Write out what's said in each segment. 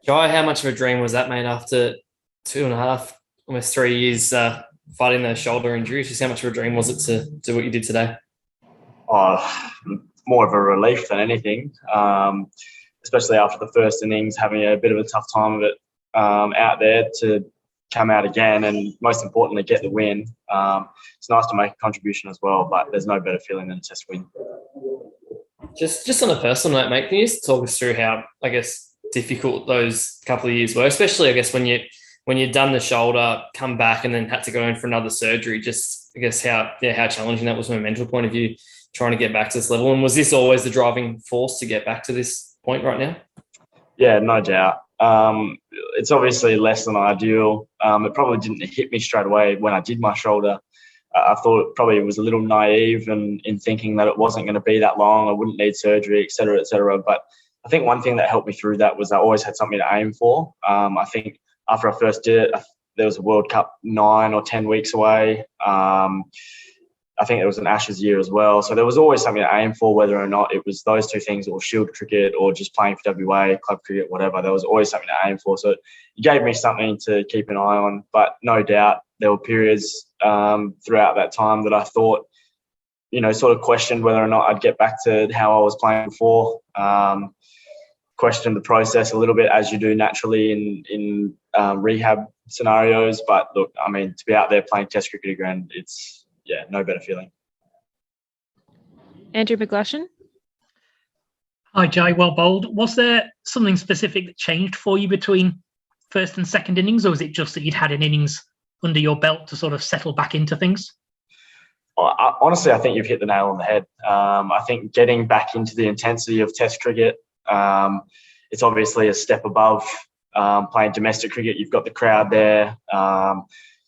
Jhye, how much of a dream was that, mate, after 2.5, almost 3 years fighting those shoulder injuries? Just how much of a dream was it to do what you did today? Oh, more of a relief than anything, especially after the first innings, having a bit of a tough time of it out there to come out again and most importantly get the win. It's nice to make a contribution as well, but there's no better feeling than a test win. Just on a personal note, mate, can you just talk us through how, I guess, difficult those couple of years were, especially, I guess, when you'd done the shoulder, come back, and then had to go in for another surgery? Just, I guess, how challenging that was from a mental point of view, trying to get back to this level. And was this always the driving force to get back to this point right now? Yeah, no doubt. It's obviously less than ideal. It probably didn't hit me straight away when I did my shoulder. I thought probably it was a little naive in thinking that it wasn't going to be that long. I wouldn't need surgery, et cetera, et cetera. But I think one thing that helped me through that was I always had something to aim for. I think after I first did it, there was a World Cup 9 or 10 weeks away. I think it was an Ashes year as well. So there was always something to aim for, whether or not it was those two things or Shield cricket or just playing for WA, club cricket, whatever. There was always something to aim for. So it gave me something to keep an eye on. But no doubt there were periods throughout that time that I thought, sort of questioned whether or not I'd get back to how I was playing before. Questioned the process a little bit, as you do naturally in rehab scenarios. But look, I mean, to be out there playing Test cricket again, no better feeling. Andrew McGlashan. Hi, Jhye. Well bowled. Was there something specific that changed for you between first and second innings, or was it just that you'd had an innings under your belt to sort of settle back into things? Honestly, I think you've hit the nail on the head. I think getting back into the intensity of Test cricket, it's obviously a step above playing domestic cricket. You've got the crowd there.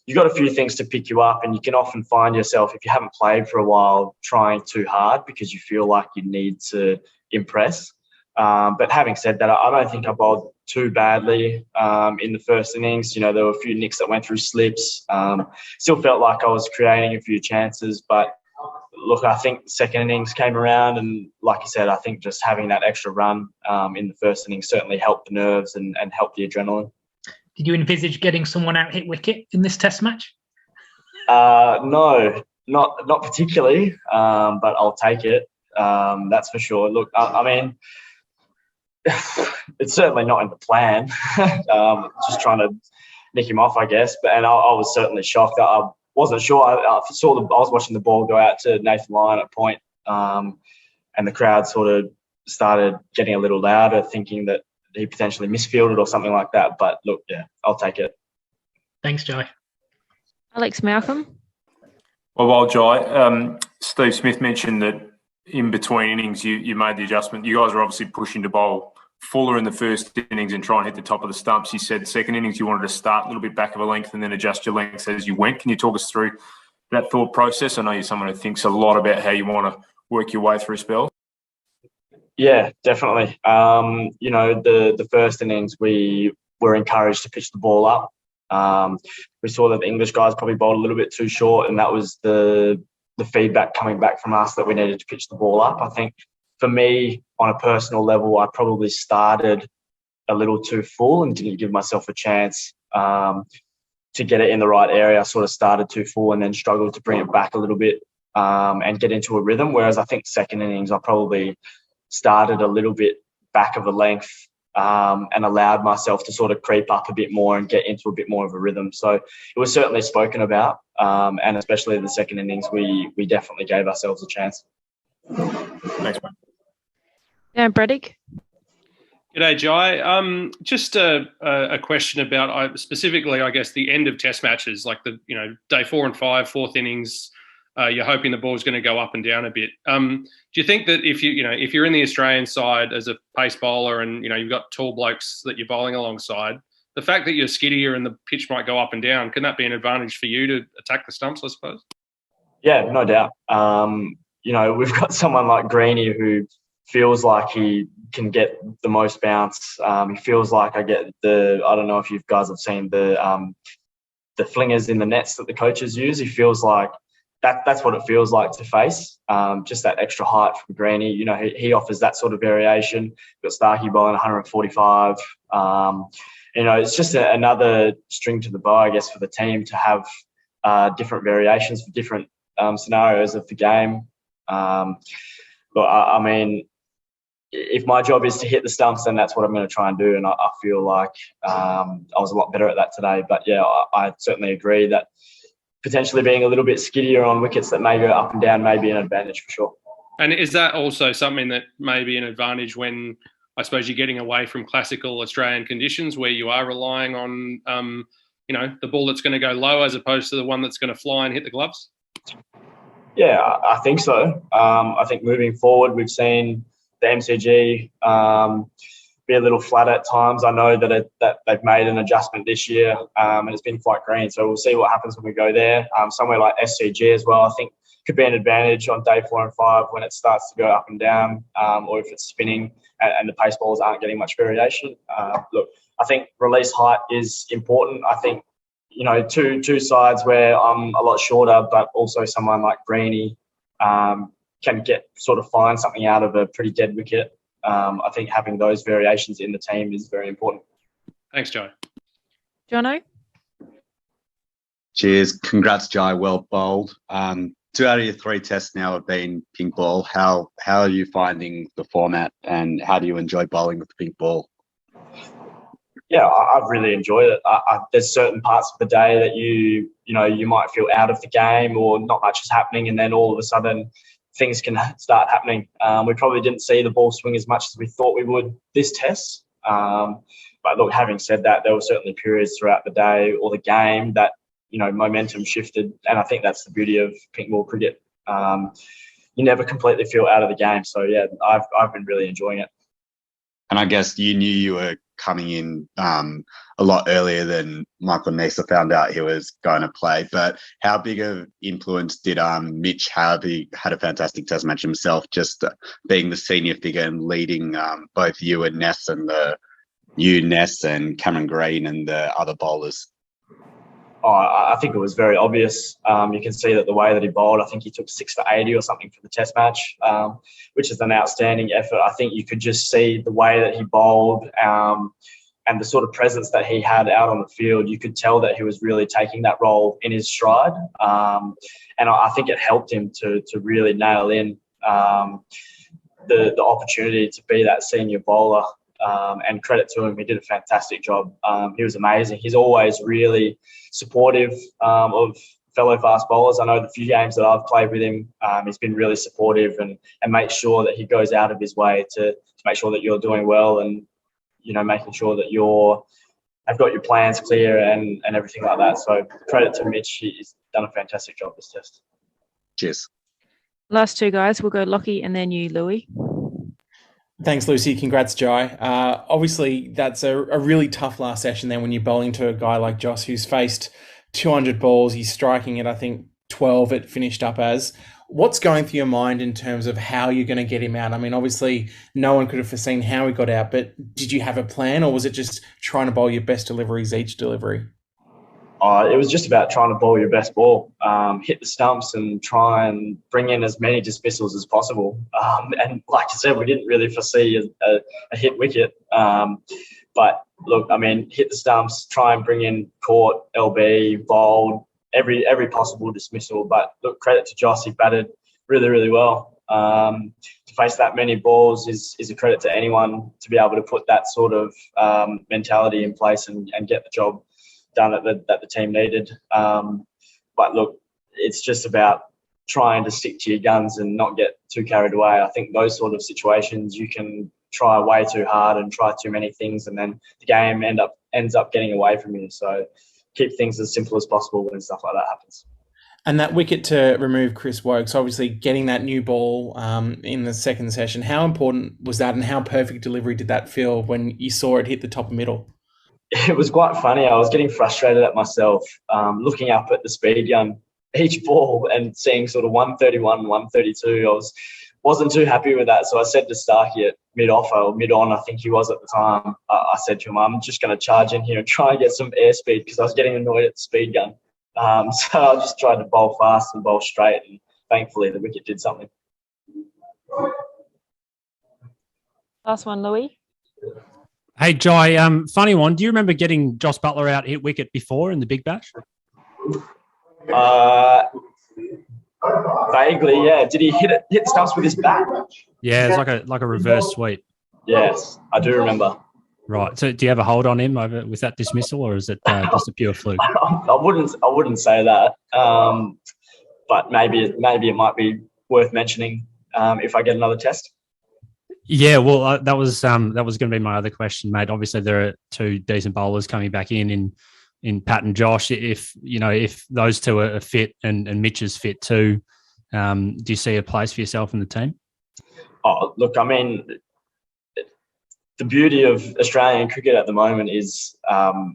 You've got a few things to pick you up, and you can often find yourself, if you haven't played for a while, trying too hard because you feel like you need to impress. But having said that, I don't think I bowled too badly in the first innings. There were a few nicks that went through slips. Still felt like I was creating a few chances. But, look, I think the second innings came around, and like you said, I think just having that extra run in the first innings certainly helped the nerves and helped the adrenaline. Did you envisage getting someone out hit wicket in this test match? No, not particularly, but I'll take it. That's for sure. Look, I mean, it's certainly not in the plan. Just trying to nick him off, I guess. And I was certainly shocked. I wasn't sure. I was watching the ball go out to Nathan Lyon at point, and the crowd sort of started getting a little louder, thinking that he potentially misfielded or something like that. But look, yeah, I'll take it. Thanks, Jhye. Alex Malcolm. Well, Jhye, Steve Smith mentioned that in between innings you made the adjustment. You guys were obviously pushing to bowl fuller in the first innings and try and hit the top of the stumps. You said second innings you wanted to start a little bit back of a length and then adjust your length as you went. Can you talk us through that thought process? I know you're someone who thinks a lot about how you want to work your way through a spell. Yeah, definitely. The first innings we were encouraged to pitch the ball up. We saw that the English guys probably bowled a little bit too short, and that was the feedback coming back from us that we needed to pitch the ball up. I think for me, on a personal level, I probably started a little too full and didn't give myself a chance to get it in the right area. I sort of started too full and then struggled to bring it back a little bit and get into a rhythm. Whereas I think second innings, I probably started a little bit back of a length and allowed myself to sort of creep up a bit more and get into a bit more of a rhythm. So it was certainly spoken about, and especially in the second innings, we definitely gave ourselves a chance. Thanks, mate. Dan Braddock. G'day, Jhye. Just a question about specifically, I guess, the end of Test matches, like day 4 and 5, fourth innings. You're hoping the ball's going to go up and down a bit. Do you think that if you're in the Australian side as a pace bowler and you've got tall blokes that you're bowling alongside, the fact that you're skiddier and the pitch might go up and down, can that be an advantage for you to attack the stumps, I suppose? Yeah, no doubt. We've got someone like Greeny who feels like he can get the most bounce. He feels like I don't know if you guys have seen the flingers in the nets that the coaches use. He feels like that's what it feels like to face. Just that extra height from Greeny. You know, he offers that sort of variation. Got Starkey bowling 145. You know, it's just another string to the bow, I guess, for the team to have different variations for different scenarios of the game. But I mean, if my job is to hit the stumps, then that's what I'm going to try and do. And I feel like I was a lot better at that today. But yeah, I certainly agree that potentially being a little bit skiddier on wickets that may go up and down may be an advantage for sure. And is that also something that may be an advantage when, I suppose, you're getting away from classical Australian conditions where you are relying on, the ball that's going to go low as opposed to the one that's going to fly and hit the gloves? Yeah, I think so. I think moving forward, we've seen the MCG be a little flat at times. I know that they've made an adjustment this year, and it's been quite green. So we'll see what happens when we go there. Somewhere like SCG as well, I think could be an advantage on day 4 and 5 when it starts to go up and down, or if it's spinning and the pace balls aren't getting much variation. Look, I think release height is important. I think, two sides where I'm a lot shorter, but also someone like Greeny can find something out of a pretty dead wicket. I think having those variations in the team is very important. Thanks, Jhye. Jono? Cheers. Congrats, Jhye. Well bowled. 2 out of your 3 tests now have been pink ball. How are you finding the format, and how do you enjoy bowling with the pink ball? Yeah, I've really enjoyed it. There's certain parts of the day that you might feel out of the game or not much is happening, and then all of a sudden things can start happening. We probably didn't see the ball swing as much as we thought we would this test. But look, having said that, there were certainly periods throughout the day or the game that momentum shifted, and I think that's the beauty of pink ball cricket. You never completely feel out of the game. So yeah, I've been really enjoying it. And I guess you knew you were coming in a lot earlier than Michael Neser found out he was going to play. But how big of influence did Mitch have? He had a fantastic test match himself, just being the senior figure and leading both you and Ness and Cameron Green and the other bowlers. I think it was very obvious. You can see that the way that he bowled, I think he took 6 for 80 or something for the test match, which is an outstanding effort. I think you could just see the way that he bowled and the sort of presence that he had out on the field. You could tell that he was really taking that role in his stride. And I think it helped him to really nail in the opportunity to be that senior bowler. And credit to him, he did a fantastic job. He was amazing. He's always really supportive of fellow fast bowlers. I know the few games that I've played with him, he's been really supportive and makes sure that he goes out of his way to make sure that you're doing well and, making sure that have got your plans clear and everything like that. So credit to Mitch. He's done a fantastic job this test. Cheers. Last 2 guys, we'll go Lockie and then you, Louis. Thanks, Lucy. Congrats, Jhye. Obviously, that's a really tough last session then when you're bowling to a guy like Jos who's faced 200 balls. He's striking at, I think, 12 it finished up as. What's going through your mind in terms of how you're going to get him out? I mean, obviously, no one could have foreseen how he got out, but did you have a plan, or was it just trying to bowl your best deliveries each delivery? It was just about trying to bowl your best ball, hit the stumps and try and bring in as many dismissals as possible. And like I said, we didn't really foresee a hit wicket. But look, I mean, hit the stumps, try and bring in caught, LB, bowled, every possible dismissal. But look, credit to Jos, he batted really, really well. To face that many balls is a credit to anyone to be able to put that sort of mentality in place and get the job done that the team needed. But look, it's just about trying to stick to your guns and not get too carried away. I think those sort of situations you can try way too hard and try too many things, and then the game ends up getting away from you. So keep things as simple as possible when stuff like that happens. And that wicket to remove Chris Wokes, obviously getting that new ball in the second session, how important was that, and how perfect delivery did that feel when you saw it hit the top middle? It was quite funny. I was getting frustrated at myself, looking up at the speed gun each ball and seeing sort of 131, 132. I wasn't too happy with that. So I said to Starkey at mid-off or mid-on, I think he was at the time, I said to him, I'm just going to charge in here and try and get some airspeed because I was getting annoyed at the speed gun. So I just tried to bowl fast and bowl straight, and thankfully the wicket did something. Last one, Louis. Hey, Jhye, funny one. Do you remember getting Jos Buttler out hit wicket before in the Big Bash? Vaguely, yeah. Did he hit stumps with his bat? Yeah, it's like a reverse sweep. Yes, I do remember. Right. So, do you have a hold on him with that dismissal, or is it just a pure fluke? I wouldn't say that. But maybe it might be worth mentioning if I get another test. Yeah, well, that was going to be my other question, mate. Obviously, there are two decent bowlers coming back in Pat and Josh. If those two are fit and Mitch is fit too, do you see a place for yourself in the team? Oh, look, I mean, the beauty of Australian cricket at the moment is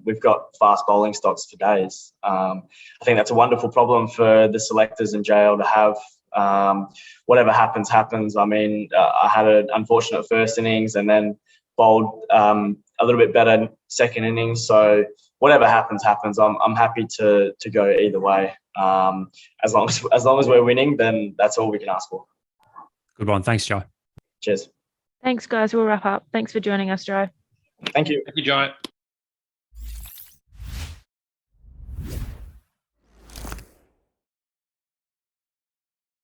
we've got fast bowling stocks for days. I think that's a wonderful problem for the selectors and JL to have. Whatever happens. I mean, I had an unfortunate first innings and then bowled a little bit better second innings. So whatever happens. I'm happy to go either way. As long as we're winning, then that's all we can ask for. Good one. Thanks, Jhye. Cheers. Thanks, guys. We'll wrap up. Thanks for joining us, Jhye. Thank you. Thank you, Jhye.